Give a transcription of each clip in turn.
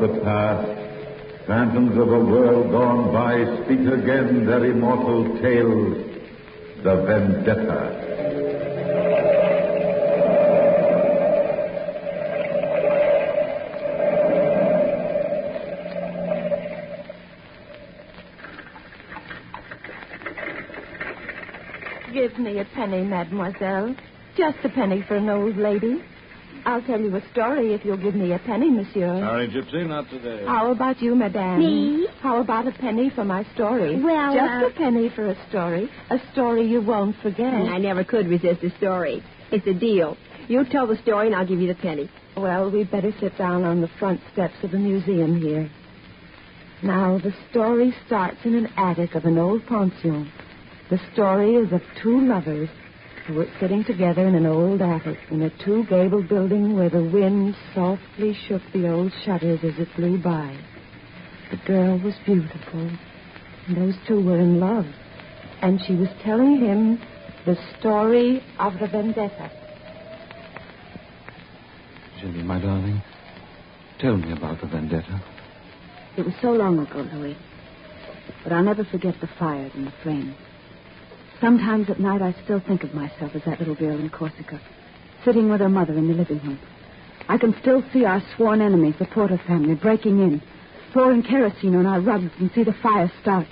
the past, phantoms of a world gone by speak again their immortal tales, the Vendetta. Give me a penny, mademoiselle. Just a penny for an old lady. I'll tell you a story if you'll give me a penny, monsieur. Sorry, Gypsy, not today. How about you, madame? Me? How about a penny for my story? Well, Just a penny for a story you won't forget. I never could resist a story. It's a deal. You tell the story and I'll give you the penny. Well, we'd better sit down on the front steps of the museum here. Now, the story starts in an attic of an old pension. The story is of two lovers who were sitting together in an old attic in a two-gabled building where the wind softly shook the old shutters as it blew by. The girl was beautiful, and those two were in love, and she was telling him the story of the Vendetta. Jenny, my darling, tell me about the Vendetta. It was so long ago, Louis, but I'll never forget the fires and the flames. Sometimes at night I still think of myself as that little girl in Corsica, sitting with her mother in the living room. I can still see our sworn enemies, the Porter family, breaking in, pouring kerosene on our rugs and see the fires start.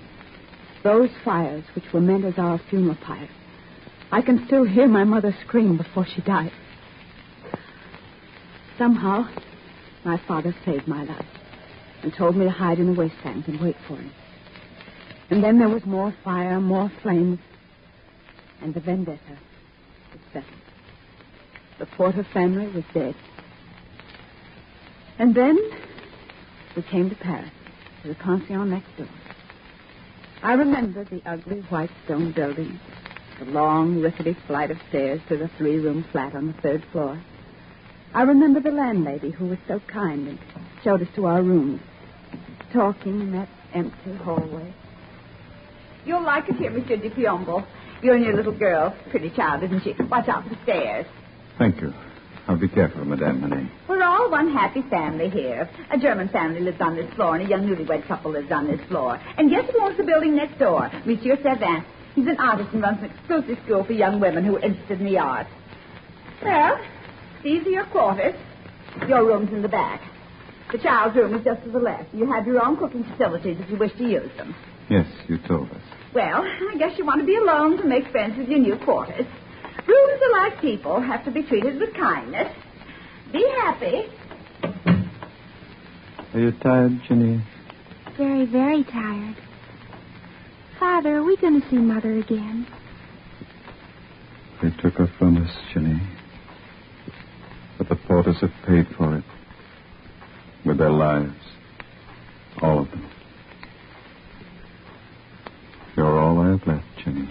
Those fires which were meant as our funeral pyre. I can still hear my mother scream before she died. Somehow, my father saved my life and told me to hide in the wasteland and wait for him. And then there was more fire, more flames, and the Vendetta was settled. The Porter family was dead. And then we came to Paris, to the pension next door. I remember the ugly white stone building, the long, rickety flight of stairs to the three-room flat on the third floor. I remember the landlady who was so kind and showed us to our rooms, talking in that empty hallway. You'll like it here, Monsieur de Piombo. You and your little girl. Pretty child, isn't she? Watch out for the stairs. Thank you. I'll be careful, Madame Monet. We're all one happy family here. A German family lives on this floor, and a young newlywed couple lives on this floor. And guess who owns the building next door? Monsieur Savin. He's an artist and runs an exclusive school for young women who are interested in the arts. Well, these are your quarters. Your room's in the back. The child's room is just to the left. You have your own cooking facilities if you wish to use them. Yes, you told us. Well, I guess you want to be alone to make friends with your new quarters. Rooms are like people, have to be treated with kindness. Be happy. Are you tired, Jenny? Very, very tired. Father, are we going to see Mother again? They took her from us, Jenny. But the Porters have paid for it. With their lives. All of them. You're all I have left, Jenny.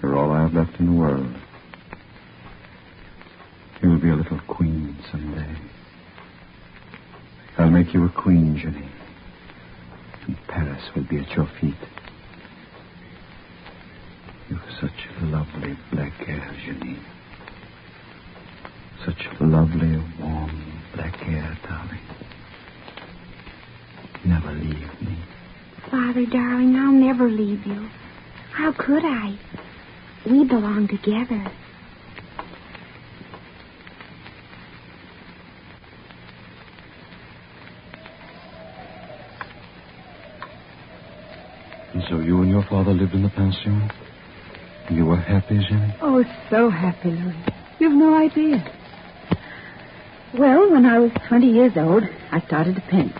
You're all I have left in the world. You'll be a little queen someday. I'll make you a queen, Jenny. And Paris will be at your feet. You've such lovely black hair, Jenny. Such lovely, warm black hair, darling. Never leave me. Father, darling, I'll never leave you. How could I? We belong together. And so you and your father lived in the pension? You were happy, Jenny? Oh, so happy, Louis. You've no idea. Well, when I was 20 years old, I started to paint.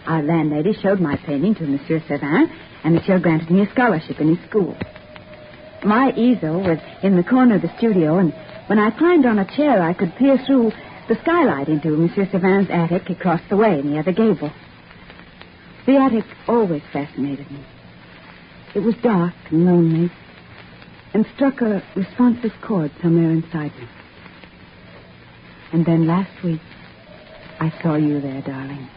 Our landlady showed my painting to Monsieur Savin, and Monsieur granted me a scholarship in his school. My easel was in the corner of the studio, and when I climbed on a chair, I could peer through the skylight into Monsieur Savin's attic across the way in the other gable. The attic always fascinated me. It was dark and lonely, and struck a responsive chord somewhere inside me. And then last week, I saw you there, darling.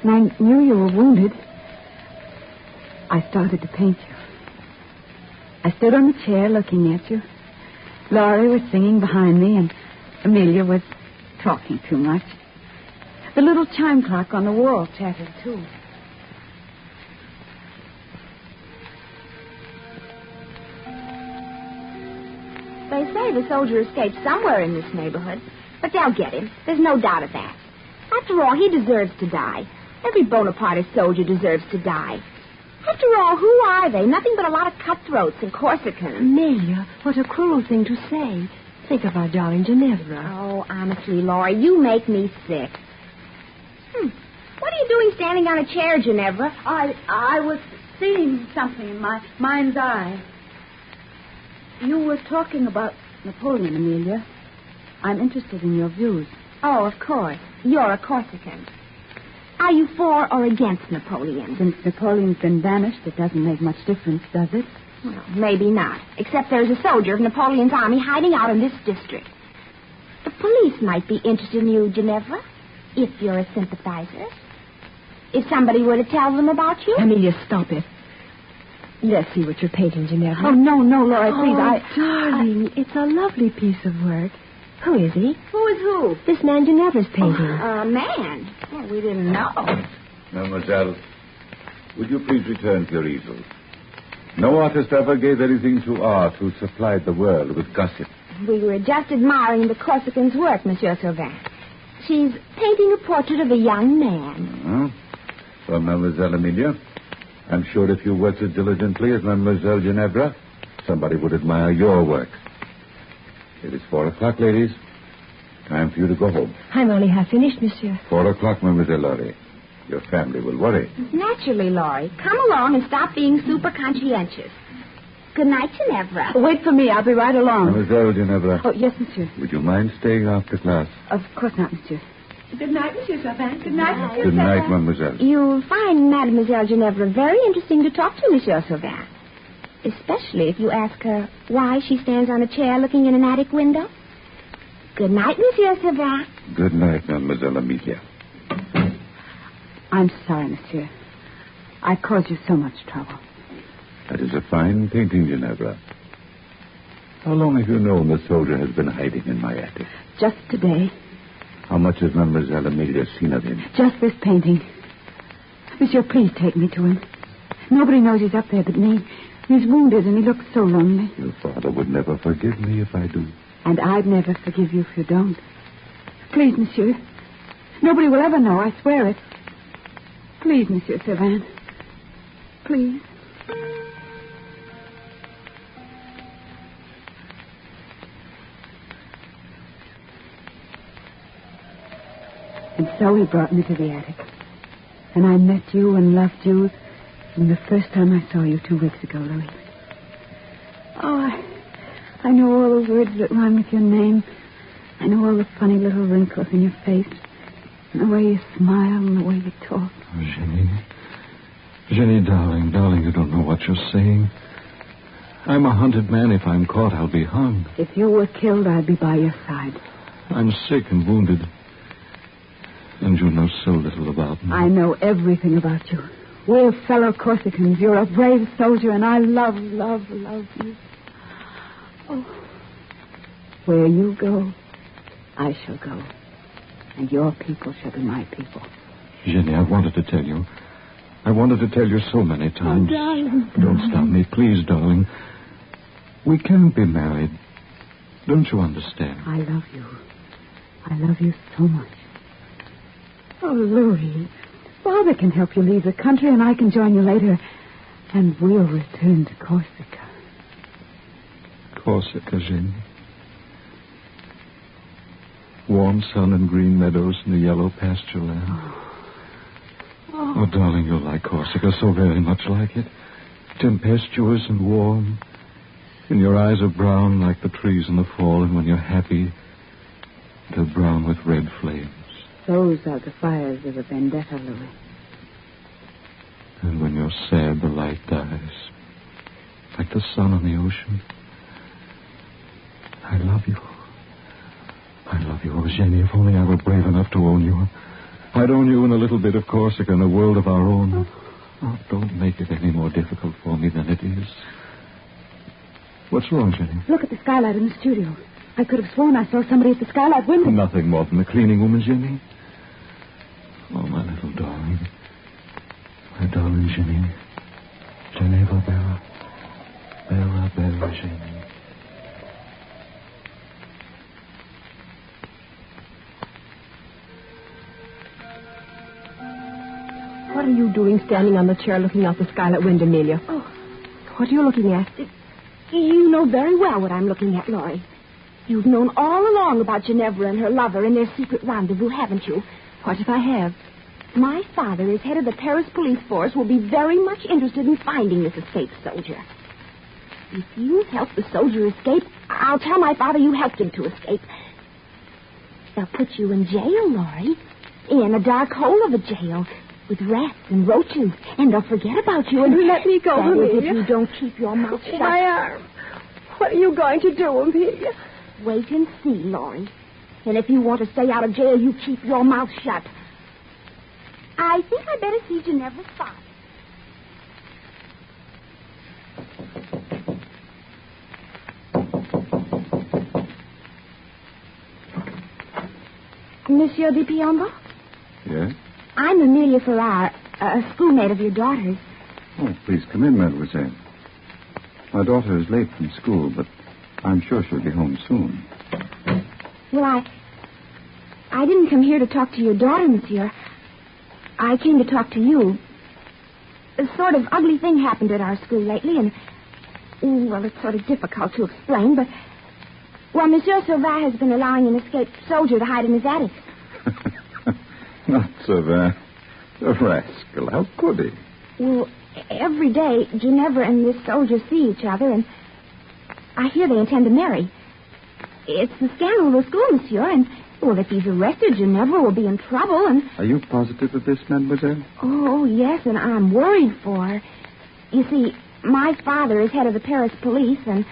And I knew you were wounded. I started to paint you. I stood on the chair looking at you. Laurie was singing behind me, and Amelia was talking too much. The little chime clock on the wall chattered, too. They say the soldier escaped somewhere in this neighborhood, but they'll get him. There's no doubt of that. After all, he deserves to die. Every Bonapartist soldier deserves to die. After all, who are they? Nothing but a lot of cutthroats and Corsicans. Amelia, what a cruel thing to say. Think of our darling Ginevra. Oh, honestly, Laurie, you make me sick. What are you doing standing on a chair, Ginevra? I was seeing something in my mind's eye. You were talking about Napoleon, Amelia. I'm interested in your views. Oh, of course. You're a Corsican. Are you for or against Napoleon? Since Napoleon's been banished, it doesn't make much difference, does it? Well, maybe not. Except there's a soldier of Napoleon's army hiding out in this district. The police might be interested in you, Ginevra, if you're a sympathizer. If somebody were to tell them about you. Amelia, stop it. Let's see what you're painting, Ginevra. Oh, no, Laura, please. Darling, it's a lovely piece of work. Who is he? Who is who? This man Ginevra's painting. A man. Well, we didn't know. Mademoiselle, would you please return to your easel? No artist ever gave anything to art who supplied the world with gossip. We were just admiring the Corsican's work, Monsieur Sauvin. She's painting a portrait of a young man. Well, Mademoiselle Amelia, I'm sure if you worked as diligently as Mademoiselle Ginevra, somebody would admire your work. It is 4 o'clock, ladies. Time for you to go home. I'm only half finished, monsieur. 4 o'clock, Mademoiselle Laurie. Your family will worry. Naturally, Laurie. Come along and stop being super conscientious. Good night, Ginevra. Wait for me. I'll be right along. Mademoiselle Ginevra. Oh, yes, monsieur. Would you mind staying after class? Of course not, monsieur. Good night, Monsieur Sauvin. Good night, Monsieur Good night, Mademoiselle. You'll find Mademoiselle Ginevra very interesting to talk to, Monsieur Sauvin. Especially if you ask her why she stands on a chair looking in an attic window. Good night, Monsieur Sauvin. Good night, Mademoiselle Amelia. I'm sorry, monsieur. I caused you so much trouble. That is a fine painting, Ginevra. How long have you known the soldier has been hiding in my attic? Just today. How much has Mademoiselle Amelia seen of him? Just this painting. Monsieur, please take me to him. Nobody knows he's up there but me. He's wounded and he looks so lonely. Your father would never forgive me if I do. And I'd never forgive you if you don't. Please, monsieur. Nobody will ever know, I swear it. Please, Monsieur Sauvin. Please. And so he brought me to the attic. And I met you and loved you from the first time I saw you 2 weeks ago, Louis. Oh, I know all the words that rhyme with your name. I know all the funny little wrinkles in your face. And the way you smile and the way you talk. Oh, Jenny, darling, you don't know what you're saying. I'm a hunted man. If I'm caught, I'll be hung. If you were killed, I'd be by your side. I'm sick and wounded. And you know so little about me. I know everything about you. We're fellow Corsicans. You're a brave soldier, and I love you. Oh. Where you go, I shall go. And your people shall be my people. Jenny, I wanted to tell you. I wanted to tell you so many times. Oh, darling. Don't stop me, please, darling. We can't be married. Don't you understand? I love you. I love you so much. Oh, Louis, Father can help you leave the country, and I can join you later. And we'll return to Corsica. Corsica, Jenny. Warm sun and green meadows and a yellow pasture land. Oh, darling, you'll like Corsica so very much like it. Tempestuous and warm. And your eyes are brown like the trees in the fall, and when you're happy, they're brown with red flames. Those are the fires of a Vendetta, Louis. And when you're sad, the light dies. Like the sun on the ocean. I love you. I love you, oh, Jenny. If only I were brave enough to own you. I'd own you in a little bit of Corsica and a world of our own. Oh, don't make it any more difficult for me than it is. What's wrong, Jenny? Look at the skylight in the studio. I could have sworn I saw somebody at the skylight window. Nothing more than the cleaning woman, Jenny. Bella, darling Jenny. Geneva, Bella. Bella, Bella, Jenny. What are you doing standing on the chair looking out the skylight window, Amelia? Oh. What are you looking at? You know very well what I'm looking at, Laurie. You've known all along about Ginevra and her lover and their secret rendezvous, haven't you? What if I have? My father, as head of the Paris police force, will be very much interested in finding this escaped soldier. If you help the soldier escape, I'll tell my father you helped him to escape. They'll put you in jail, Laurie. In a dark hole of a jail with rats and roaches, and they'll forget about you and... Let me go, that is, Amelia. if you don't keep your mouth shut. My arm. What are you going to do, Amelia? Wait and see, Laurie. And if you want to stay out of jail, you keep your mouth shut. I think I'd better see Ginevra's father. Monsieur de Piombo? Yes? I'm Amelia Farrar, a schoolmate of your daughter's. Oh, please come in, mademoiselle. My daughter is late from school, but I'm sure she'll be home soon. Well, I didn't come here to talk to your daughter, monsieur. I came to talk to you. A sort of ugly thing happened at our school lately, and, well, it's sort of difficult to explain, but, well, Monsieur Sauvin has been allowing an escaped soldier to hide in his attic. Not so bad. The rascal. How could he? Well, every day, Ginevra and this soldier see each other, and I hear they intend to marry. It's the scandal of the school, monsieur, and, well, if he's arrested, Ginevra will be in trouble, and... Are you positive of this, mademoiselle? Oh, yes, and I'm worried for her. You see, my father is head of the Paris police, and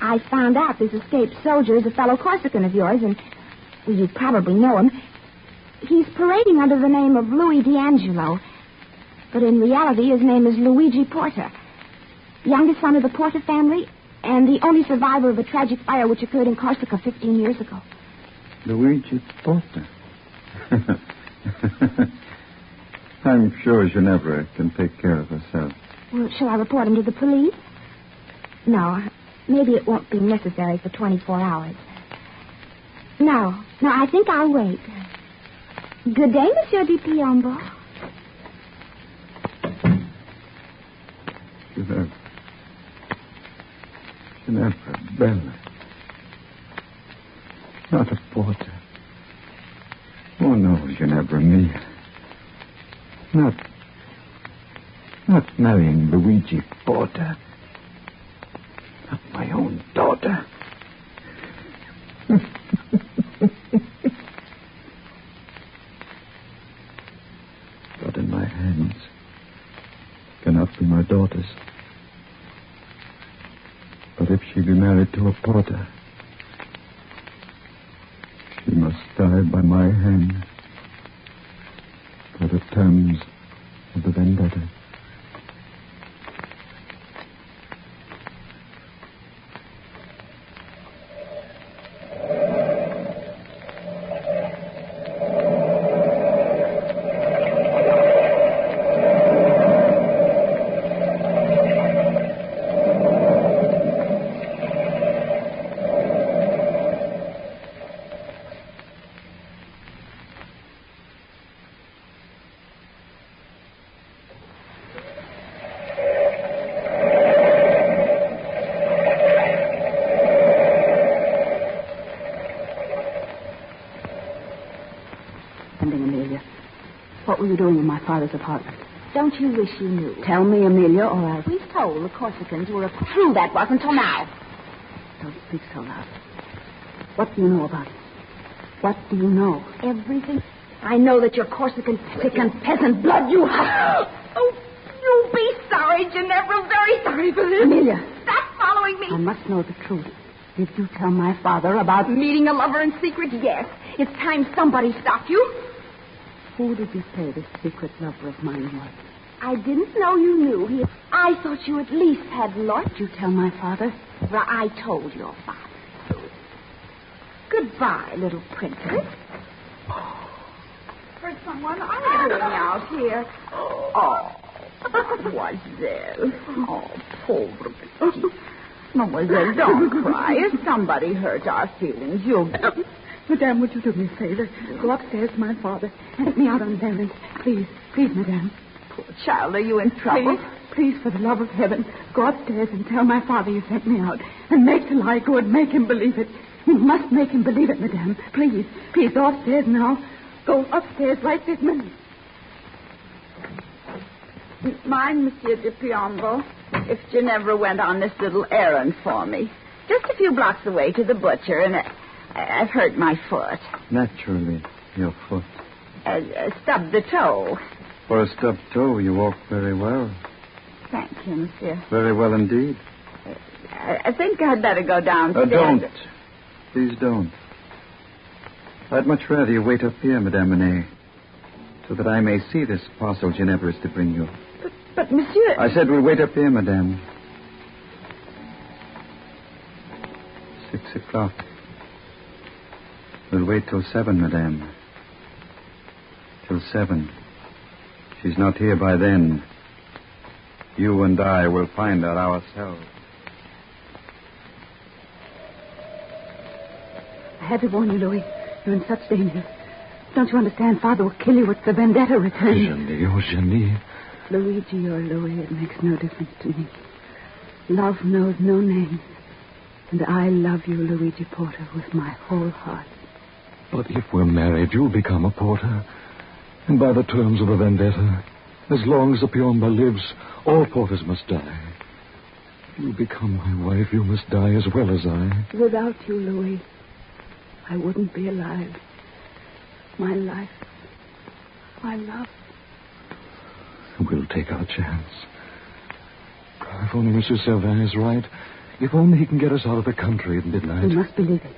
I found out this escaped soldier is a fellow Corsican of yours, and, well, you probably know him. He's parading under the name of Louis D'Angelo, but in reality his name is Luigi Porta, youngest son of the Porta family and the only survivor of a tragic fire which occurred in Corsica 15 years ago. Luigi Porta. I'm sure Ginevra can take care of herself. Well, shall I report him to the police? No, maybe it won't be necessary for 24 hours. No, I think I'll wait. Good day, Monsieur de Piombo. Ginevra, Bella. Not a Porter. Oh, no, Ginevra, me. Not marrying Luigi Porta. Not my own daughter. But in my hands cannot be my daughter's. But if she be married to a Porter, she must die by my hand for the terms of the Vendetta. What were you doing in my father's apartment? Don't you wish you knew? Tell me, Amelia, or I'll... We told the Corsicans were true that wasn't till now. Don't speak so loud. What do you know about it? What do you know? Everything. I know that you're Corsican, sick and peasant blood you have. Oh, you'll be sorry, Ginevra. Very sorry for this. Amelia. Stop following me. I must know the truth. Did you tell my father about... Meeting a lover in secret? Yes. It's time somebody stopped you. Who did you say this secret lover of mine was? I didn't know you knew. I thought you at least had lost. Did you tell my father? Well, I told your father. Goodbye, little princess. Heard someone arguing out here. Oh, Mademoiselle. Oh, pauvre petite. Mademoiselle, don't cry. If somebody hurt our feelings, you'll... Madame, would you do me a favor? Go upstairs to my father and let me out on his errand. Please, please, Madame. Poor child, are you in trouble? Please, for the love of heaven, go upstairs and tell my father you sent me out. And make the lie good. Make him believe it. You must make him believe it, Madame. Please, go upstairs now. Go upstairs right this minute. Mind, Monsieur de Piombo, if Ginevra went on this little errand for me. Just a few blocks away to the butcher, and I've hurt my foot. Naturally, your foot. Stubbed the toe. For a stubbed toe, you walk very well. Thank you, Monsieur. Very well indeed. I think I'd better go downstairs. Don't. Please don't. I'd much rather you wait up here, Madame René, so that I may see this parcel Ginevra is to bring you. But, Monsieur... I said we'll wait up here, Madame. 6:00. We'll wait till 7, Madame. Till 7. She's not here by then. You and I will find her ourselves. I had to warn you, Louis. You're in such danger. Don't you understand? Father will kill you if the Vendetta returns. Jenny. Luigi or Louis, it makes no difference to me. Love knows no name. And I love you, Luigi Porter, with my whole heart. But if we're married, you'll become a porter. And by the terms of the Vendetta, as long as the Piombo lives, all porters must die. You become my wife, you must die as well as I. Without you, Louis, I wouldn't be alive. My life, my love. We'll take our chance. If only Monsieur Servin is right. If only he can get us out of the country at midnight. You must believe it.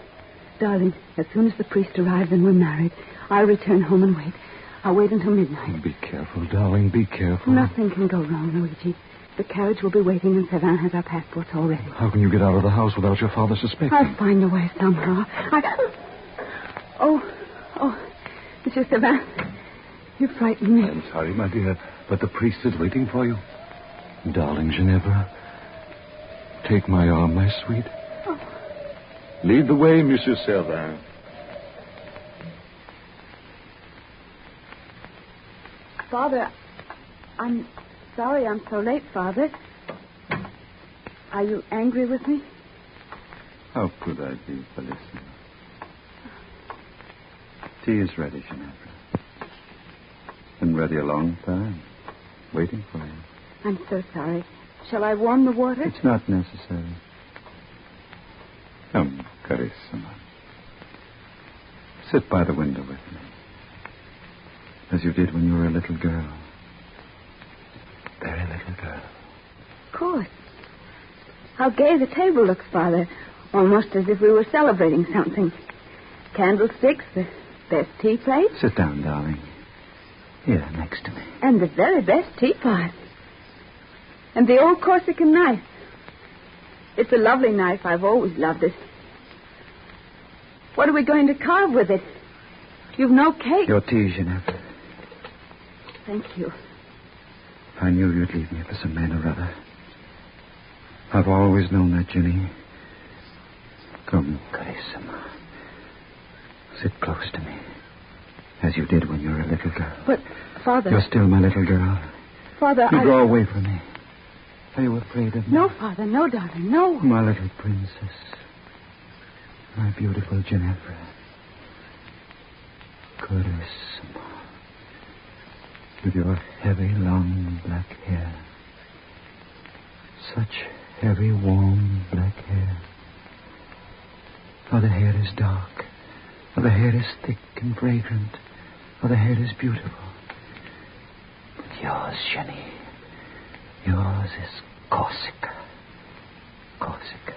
Darling, as soon as the priest arrives and we're married, I'll return home and wait. I'll wait until midnight. Be careful, darling, be careful. Nothing can go wrong, Luigi. The carriage will be waiting and Servin has our passports already. How can you get out of the house without your father suspecting? I'll find a way somehow. Oh, Monsieur Servin, you frightened me. I'm sorry, my dear, but the priest is waiting for you. Darling Ginevra, take my arm, my sweet. Oh. Lead the way, Monsieur Servin. Father, I'm sorry I'm so late, Father. Are you angry with me? How could I be, Felicity? Tea is ready, Ginevra. Been ready a long time. Waiting for you. I'm so sorry. Shall I warm the water? It's not necessary. Come, carissima. Sit by the window with me. As you did when you were a little girl. Very little girl. Of course. How gay the table looks, Father. Almost as if we were celebrating something. Candlesticks, the best tea plate. Sit down, darling. Here, next to me. And the very best teapot. And the old Corsican knife. It's a lovely knife. I've always loved it. What are we going to carve with it? You've no cake. Your tea, Ginevra. Thank you. I knew you'd leave me for some man or other. I've always known that, Ginny. Come, carissima. Sit close to me. As you did when you were a little girl. But, Father... You're still my little girl. Father, You draw away from me. Are you afraid of me? No, Father, no, darling, no. My little princess. My beautiful Ginevra. Carissima. With your heavy, long black hair. Such heavy, warm black hair. Oh, the hair is dark. Oh, the hair is thick and fragrant. Oh, the hair is beautiful. But yours, Jenny. Yours is Corsica. Corsica.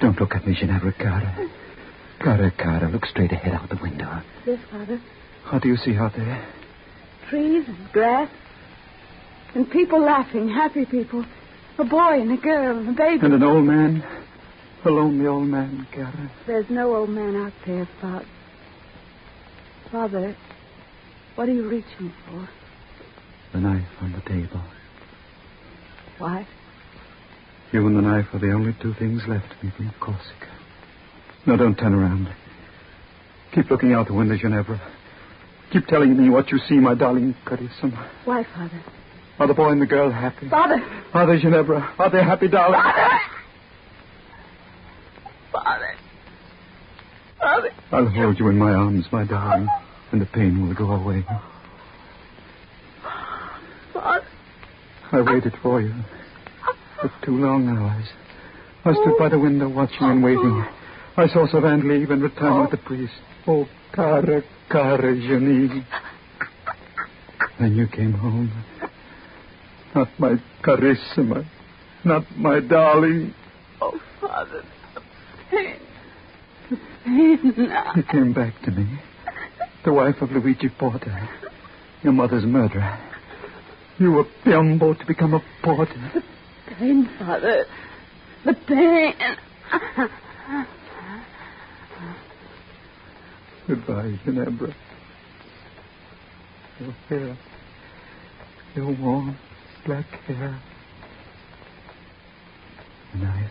Don't look at me, Ginevra. Cara. Look straight ahead out the window. Yes, Father. What do you see out there? Trees and grass. And people laughing, happy people. A boy and a girl and a baby. And an old man. A lonely old man, Cara. There's no old man out there, Father. What are you reaching for? The knife on the table. Why? You and the knife are the only two things left me from Corsica. No, don't turn around. Keep looking out the window, Ginevra. Keep telling me what you see, my darling Carissima. Why, Father? Are the boy and the girl happy? Father! Are they, Ginevra? Are they happy, darling? Father! Father! Father! I'll hold you in my arms, my darling, and the pain will go away. Father! I waited for you for 2 long hours. I stood by the window watching and waiting. I saw Savant leave and return with the priest. Oh, cara Jenny. Then you came home. Not my Carissima. Not my darling. Oh, Father, the pain. The pain. You came back to me. The wife of Luigi Porta. Your mother's murderer. You were Piombo to become a porter. The pain, Father. The pain. Goodbye, Ginevra. Your hair. Your warm black hair. The knife.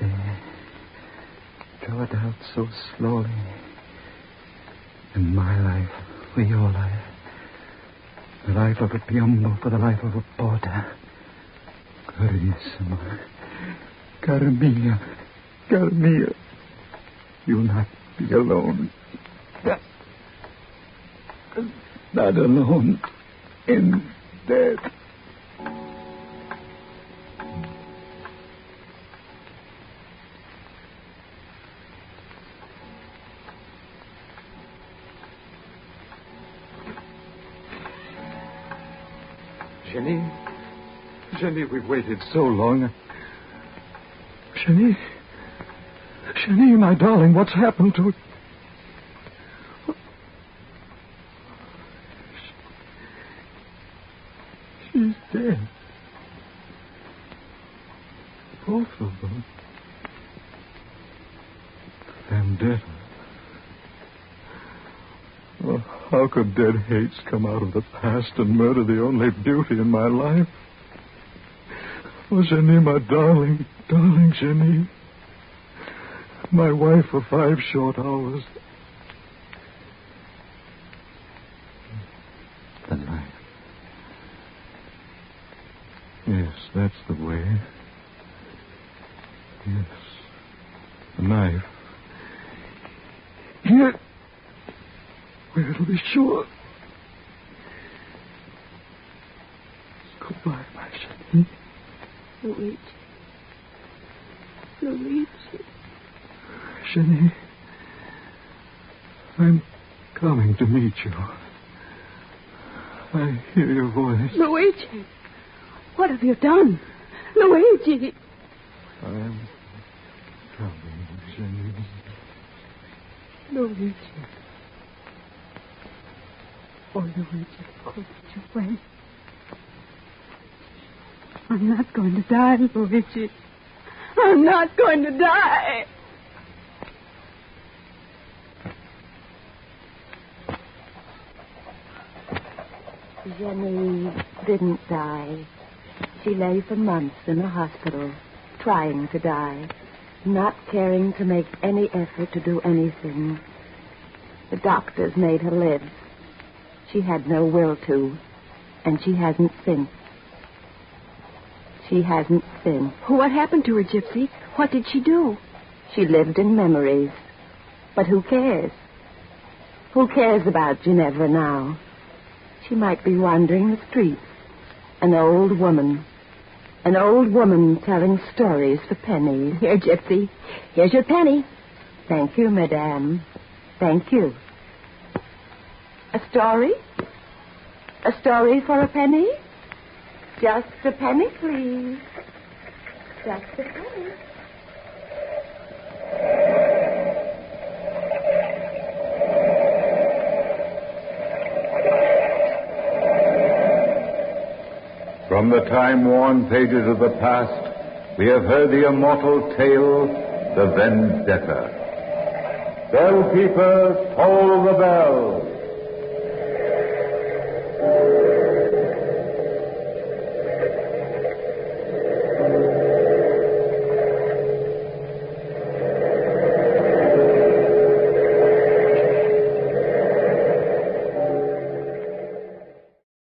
There. Draw it out so slowly. In my life, for your life. The life of a Piombo for the life of a porter. Carissima. Carmia. Carmia. You'll not be alone. Not alone in death. Jenny, we've waited so long. Jenny, my darling, what's happened to... She's dead. Both of them. Vendetta. Oh, how could dead hates come out of the past and murder the only beauty in my life? Oh, Jenny, my darling Jenny. My wife for 5 short hours. The knife. Yes, that's the way. Yes. The knife. Here. Where it'll be sure. Goodbye, my Jenny. Luigi. Jenny, I'm coming to meet you. I hear your voice. Luigi, what have you done? Luigi. I'm coming, Jenny. Luigi. Oh, Luigi, could you wait? I'm not going to die, Luigi. I'm not going to die. Jenny didn't die. She lay for months in a hospital, trying to die, not caring to make any effort to do anything. The doctors made her live. She had no will to, and she hasn't since. She hasn't since. What happened to her, Gypsy? What did she do? She lived in memories. But who cares? Who cares about Ginevra now? She might be wandering the streets. An old woman telling stories for pennies. Here, Gypsy. Here's your penny. Thank you, madame. Thank you. A story? A story for a penny? Just a penny, please. Just a penny. From the time-worn pages of the past, we have heard the immortal tale, the Vendetta. Bell keepers, toll the bell.